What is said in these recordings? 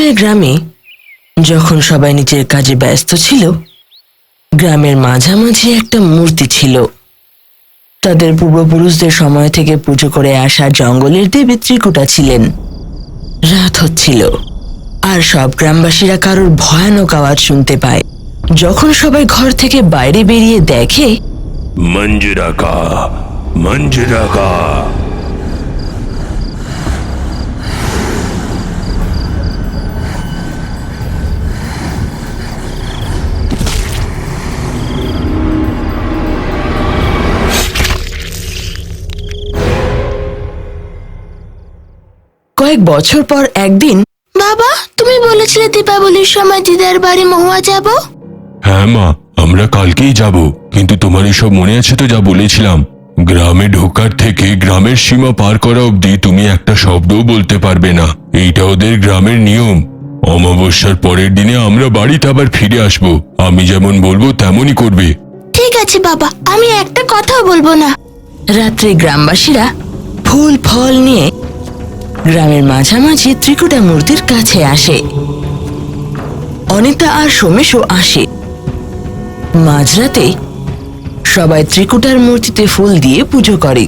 সময় গ্রামে যখন সবাই নিজের কাজে ব্যস্ত ছিল, গ্রামের মাঝামাঝি একটা মূর্তি ছিল। তাদের পূর্বপুরুষদের সময় থেকে পুজো করে আসা জঙ্গলের দেবী ত্রিকুটা ছিলেন। রাত হচ্ছিল আর সব গ্রামবাসীরা কারোর ভয়ানক আওয়াজ শুনতে পায়। যখন সবাই ঘর থেকে বাইরে বেরিয়ে দেখে, মঞ্জুরাকা, মঞ্জুরাকা। কয়েক বছর পর একদিন, বাবা, তুমি বলেছিলে দীপাবলির সময় দিদার বাড়ি মহুয়া যাব। হ্যাঁ মা, আমরা কালকেই যাব। কিন্তু তোমার এসব মনে আছে তো যা বলেছিলাম? গ্রামে ঢোকার থেকে গ্রামের সীমা পার করা অবধি তুমি একটা শব্দও বলতে পারবে না। এইটা ওদের গ্রামের নিয়ম। অমাবস্যার পরের দিনে আমরা বাড়িতে আবার ফিরে আসব। আমি যেমন বলবো তেমনই করবে। ঠিক আছে বাবা, আমি একটা কথাও বলবো না। রাত্রে গ্রামবাসীরা ফুল ফল নিয়ে গ্রামের মাঝামাঝি ত্রিকুটা মূর্তির কাছে আসে। অনিতা আর সোমেশও আসে। মাঝরাতে সবাই ত্রিকুটার মূর্তিতে ফুল দিয়ে পুজো করে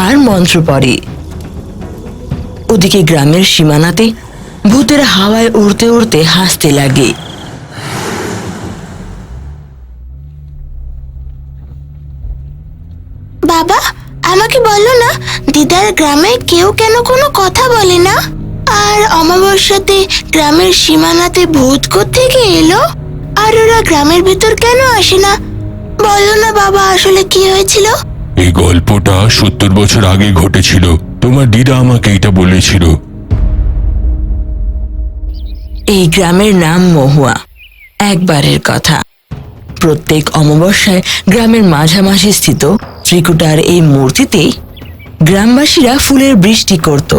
আর মন্ত্র পড়ে। ওদিকে গ্রামের সীমানাতে ভূতেরা হাওয়ায় উড়তে উড়তে হাসতে লাগে। বাবা, আমাকে বলো না, দিদার গ্রামে কেউ কেন কোনো কথা বলে না? আর অমাবস্যাতে গ্রামের সীমানাতে ভূত কোত্থেকে এলো? আর ওরা গ্রামের ভিতর কেন আসে না? বলো না বাবা, আসলে কি হয়েছিল? এই গল্পটা 70 বছর আগে ঘটেছিল। তোমার দিদা আমাকে এটা বলেছিল। এই গ্রামের নাম মহুয়া। একবারের কথা, প্রত্যেক অমাবস্যায় গ্রামের মাঝামাঝি স্থিত ত্রিকুটার এই মূর্তিতে গ্রামবাসীরা ফুলের বৃষ্টি করত,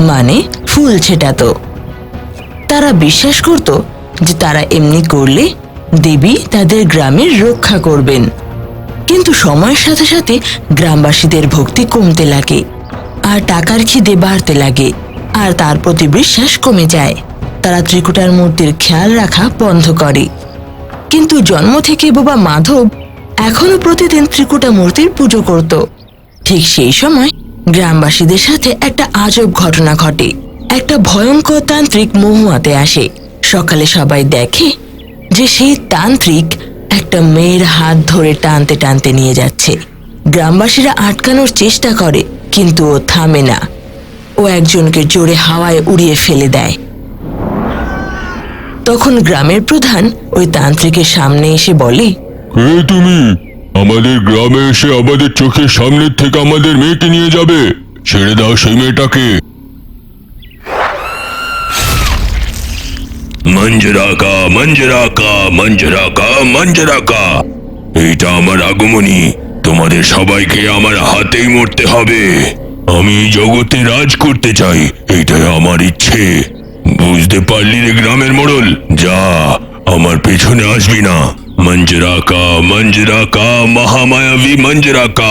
মানে ফুল ছেটাত। তারা বিশ্বাস করত যে তারা এমনি করলে দেবী তাদের গ্রামের রক্ষা করবেন। কিন্তু সময়ের সাথে সাথে গ্রামবাসীদের ভক্তি কমতে লাগে আর টাকার খিদে বাড়তে লাগে, আর তার প্রতি বিশ্বাস কমে যায়। তারা ত্রিকুটার মূর্তির খেয়াল রাখা বন্ধ করে। কিন্তু জন্ম থেকে বাবা মাধব এখনো প্রতিদিন ত্রিকুটা মূর্তির পুজো করত। ঠিক সেই সময় গ্রামবাসীদের সাথে একটা আজব ঘটনা ঘটে। একটা ভয়ঙ্কর তান্ত্রিক মহুয়াতে আসে। সকালে সবাই দেখে যে সেই তান্ত্রিক একটা মেয়ের হাত ধরে টানতে টানতে নিয়ে যাচ্ছে। গ্রামবাসীরা আটকানোর চেষ্টা করে, কিন্তু ও থামে না। ও একজনকে জোরে হাওয়ায় উড়িয়ে ফেলে দেয়। তখন গ্রামের প্রধান ওই তান্ত্রিকের সামনে এসে বলে, কে তুমি? আমাদের গ্রামে এসে আমাদের চোখের সামনের থেকে আমাদের মেয়েকে নিয়ে যাবে? ছেড়ে দাও সেই মেয়েটাকে। মঞ্জুরাকা, মঞ্জুরাকা, মঞ্জুরাকা, মঞ্জুরাকা। এইটা আমার আগমনী। তোমাদের সবাইকে আমার হাতেই মরতে হবে। আমি জগতে রাজ করতে চাই, এইটাই আমার ইচ্ছে। বুঝতে পারলি রে গ্রামের মোড়ল? যা, আমার পেছনে আসবি না। মঞ্জুরাকা, মঞ্জুরাকা, মহামায়াবী মঞ্জুরাকা।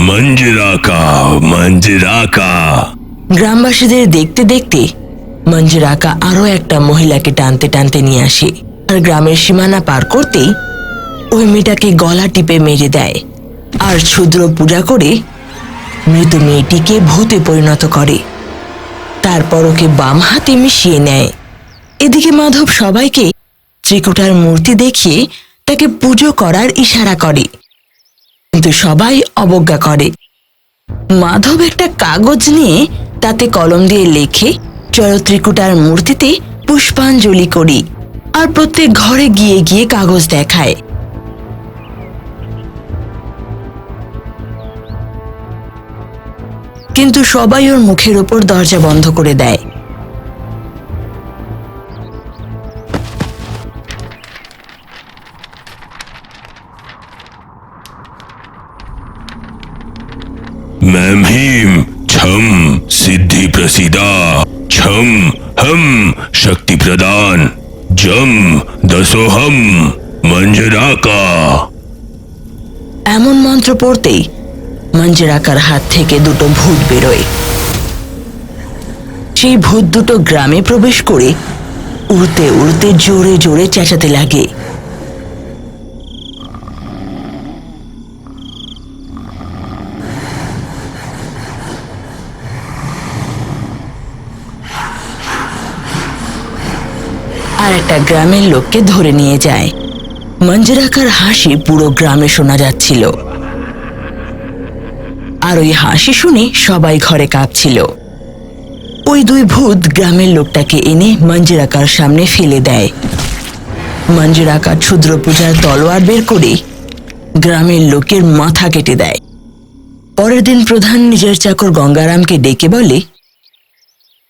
মঞ্জুরাকা, মঞ্জুরাকা। গ্রামবাসীদের দেখতে দেখতে মঞ্জুরাকা আরো একটা মহিলাকে টানতে টানতে নিয়ে আসে। আর গ্রামের সীমানা পার করতেই ওই মেয়েটাকে গলা টিপে মেরে দেয় আর ক্ষুদ্র পূজা করে মৃত মেয়েটিকে ভূতে পরিণত করে। তারপর ওকে বাম হাতে মিশিয়ে নেয়। এদিকে মাধব সবাইকে ত্রিকুটার মূর্তি দেখিয়ে তাকে পুজো করার ইশারা করে, কিন্তু সবাই অবজ্ঞা করে। মাধব একটা কাগজ নিয়ে তাতে কলম দিয়ে লেখে, চলো ত্রিকুটার মূর্তিতে পুষ্পাঞ্জলি করি, আর প্রত্যেক ঘরে গিয়ে গিয়ে কাগজ দেখায়। কিন্তু সবাই ওর মুখের ওপর দরজা বন্ধ করে দেয়। मैम हीम छम सिद्धि प्रसीदा, छम हम शक्ति प्रदान, जम दसोहम मंजराका। এমন মন্ত্র পড়তেই মঞ্জুরাকার হাত থেকে দুটো ভূত বেরোয়। সেই ভূত দুটো গ্রামে প্রবেশ করে উড়তে উড়তে জোরে জোরে চেঁচাতে লাগে। আর একটা গ্রামের লোককে ধরে নিয়ে যায়। মঞ্জুরাকার হাসি পুরো গ্রামে শোনা যাচ্ছিল, আর ওই হাসি শুনে সবাই ঘরে কাঁপছিল। ওই দুই ভূত গ্রামের লোকটাকে এনে মঞ্জুরাকার সামনে ফেলে দেয়। মঞ্জুরাকা ক্ষুদ্র পূজার তলোয়ার বের করে গ্রামের লোকের মাথা কেটে দেয়। পরের দিন প্রধান নিজের চাকর গঙ্গারামকে ডেকে বলে,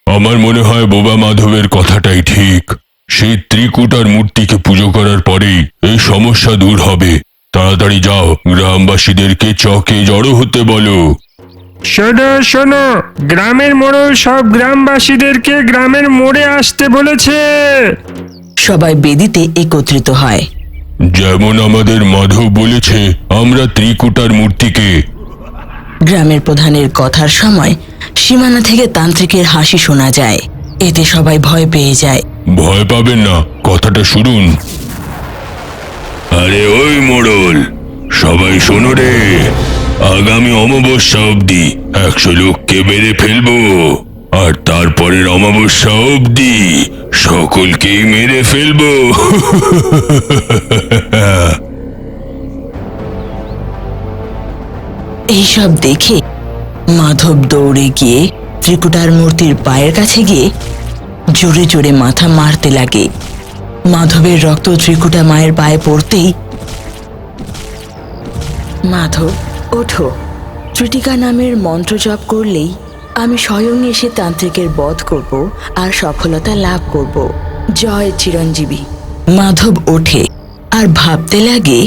আমার মনে হয় বোবা মাধবের কথাটাই ঠিক। সেই ত্রিকুটার মূর্তিকে পুজো করার পরেই এই সমস্যা দূর হবে। তাড়াতাড়ি যাও, গ্রামবাসীদেরকে চকে জড়ো হতে বলো। শোনো শোনো, গ্রামের মোড়ল সব গ্রামবাসীদেরকে গ্রামের মোড়ে আসতে বলেছে। সবাই বেদিতে একত্রিত হয়। যেমন আমাদের মাধব বলেছে, আমরা ত্রিকুটার মূর্তিকে। গ্রামের প্রধানের কথার সময় সীমানা থেকে তান্ত্রিকের হাসি শোনা যায়। এতে সবাই ভয় পেয়ে যায়। ভয় পাবেন না, কথাটা শুনুন। আরে ওই মোড়ল, সবাই শোনো রে, আগামী অমাবস্যা অবধি 100 লোককে মেরে ফেলবো, আর তারপরের অমাবস্যা অবধি সকলকেই মেরে ফেলবো। এইসব দেখে মাধব দৌড়ে গিয়ে ত্রিকুটার মূর্তির পায়ের কাছে গিয়ে জোরে জোরে মাথা মারতে লাগে। মাধবের রক্ত ত্রিকুটা মায়ের পায়ে পড়তেই, মাধব ওঠো, ত্রিটিকা নামের মন্ত্র জপ করলেই আমি স্বয়ং এসে তান্ত্রিকের বধ করব আর সফলতা লাভ করব। জয় চিরঞ্জীবী। মাধব ওঠে আর ভাবতে লাগে,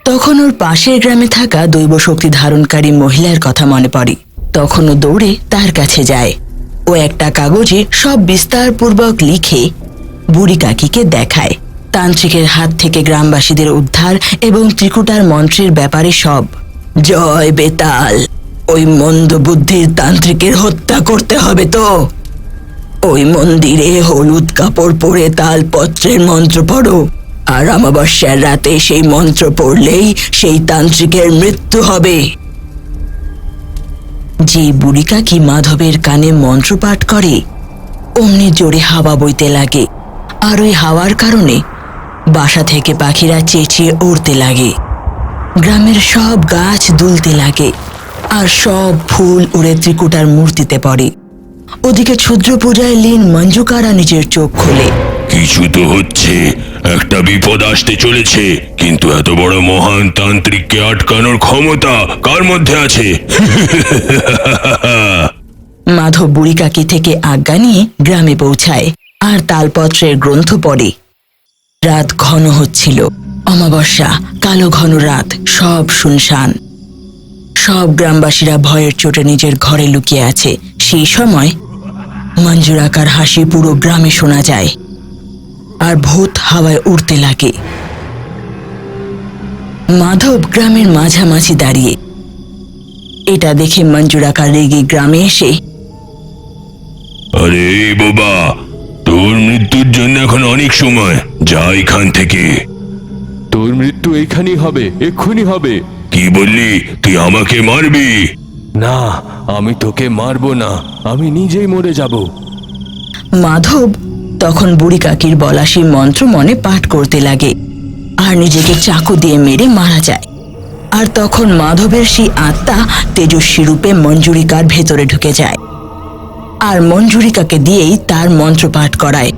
তখন ওর পাশের গ্রামে থাকা দৈব শক্তি ধারণকারী মহিলার কথা মনে পড়ে। তখন ও দৌড়ে তার কাছে যায়। ও একটা কাগজে সব বিস্তারপূর্বক লিখে বুড়ি কাকিকে দেখায়। তান্ত্রিকের হাত থেকে গ্রামবাসীদের উদ্ধার এবং ত্রিকুটার মন্ত্রের ব্যাপারে সব। জয় বেতাল, ওই মন্দ বুদ্ধির তান্ত্রিকের হত্যা করতে হবে তো। ওই মন্দিরে হলুদ কাপড় পরে তালপত্রের মন্ত্র পড়ো, আর অমাবস্যার রাতে সেই মন্ত্র পড়লেই সেই তান্ত্রিকের মৃত্যু হবে। যে বুড়ি কাকি মাধবের কানে মন্ত্র পাঠ করে, অমনি জোরে হাওয়া বইতে লাগে, আর ওই হাওয়ার কারণে বাসা থেকে পাখিরা চেঁচিয়ে উড়তে লাগে। গ্রামের সব গাছ দুলতে লাগে, আর সব ফুল উড়ে ত্রিকুটার মূর্তিতে পড়ে। ওদিকে ক্ষুদ্র পূজায় লীন মঞ্জুকারা নিজের চোখ খোলে। কিছু তো হচ্ছে, একটা বিপদ আসতে চলেছে, কিন্তু এত বড় মহান তান্ত্রিককে আটকানোর ক্ষমতা কার মধ্যে আছে? মাধব বুড়ি কাকি থেকে আজ্ঞা নিয়ে গ্রামে পৌঁছায় আর তালপত্রের গ্রন্থ পড়ে। রাত ঘন হচ্ছিল, অমাবস্যা, কালো ঘন রাত, সব শুনশান। সব গ্রামবাসীরা ভয়ের চোটে নিজের ঘরে লুকিয়ে আছে। সেই সময় মঞ্জুরাকার হাসি পুরো গ্রামে শোনা যায়, আর ভূত হাওয়ায় উড়তে লাগে। মাধব গ্রামের মাঝামাঝি দাঁড়িয়ে। এটা দেখে মঞ্জুরাকা রেগে গ্রামে এসে, আরে এই বোবা, তোর মৃত্যুর জন্য এখন অনেক সময়, যা এখান থেকে। তোর মৃত্যু এইখানেই হবে, এক্ষুনি হবে। কি বললি? তুই আমাকে মারবি? না, আমি তোকে মারবো না, আমি নিজেই মরে যাব। মাধব তখন বুড়ি কাকির বলা সেই মন্ত্র মনে পাঠ করতে লাগে, আর নিজেকে চাকু দিয়ে মেরে মারা যায়। আর তখন মাধবের সেই আত্মা তেজস্বী রূপে মঞ্জুরিকার ভেতরে ঢুকে যায়, আর মঞ্জুরিকাকে দিয়েই তার মন্ত্র পাঠ করায়।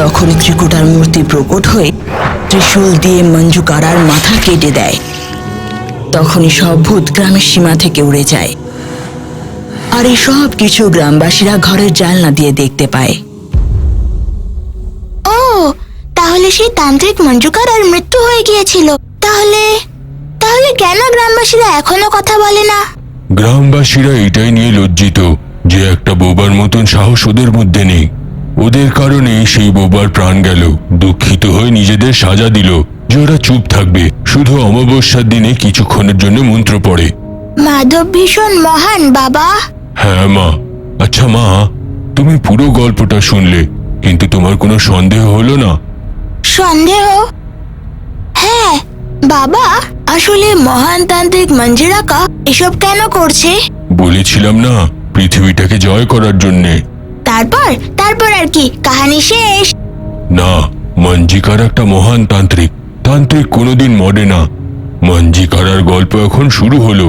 তখন ত্রিকুটার মূর্তি প্রকট হয়ে ত্রিশূল দিয়ে মঞ্জুকারার মাথা কেটে দেয়। তখনই সব ভূত গ্রামের সীমা থেকে উড়ে যায়, আর এই সব কিছু গ্রামবাসীরা ঘরের জানলা দিয়ে দেখতে পায়। ও, তাহলে সেই তান্ত্রিক মঞ্জুকারার মৃত্যু হয়ে গিয়েছিল। তাহলে তাহলে কেন গ্রামবাসীরা এখনো কথা বলে না? গ্রামবাসীরা এটাই নিয়ে লজ্জিত যে একটা বোবার মতন সাহস ওদের মধ্যে নেই। ওদের কারণে সেই বোবার প্রাণ গেল। দুঃখিত হয়ে নিজেদের সাজা দিল যে ওরা চুপ থাকবে, শুধু অমাবস্যার দিনে কিছুক্ষণের জন্য মন্ত্র পড়ে। মাধব ভীষণ মহান বাবা। হ্যাঁ মা। আচ্ছা মা, তুমি পুরো গল্পটা শুনলে, কিন্তু তোমার কোনো সন্দেহ হলো না? সন্দেহ? হ্যাঁ বাবা, আসলে মহান তান্ত্রিক মঞ্জুরাকা এসব কেন করছে? বলেছিলাম না, পৃথিবীটাকে জয় করার জন্যে। তারপর তারপর আর কি, কাহিনী শেষ? না, মঞ্জিকার একটা মহান তান্ত্রিক। তান্ত্রিক কোনোদিন মরে না। মঞ্জিকারার গল্প এখন শুরু হলো।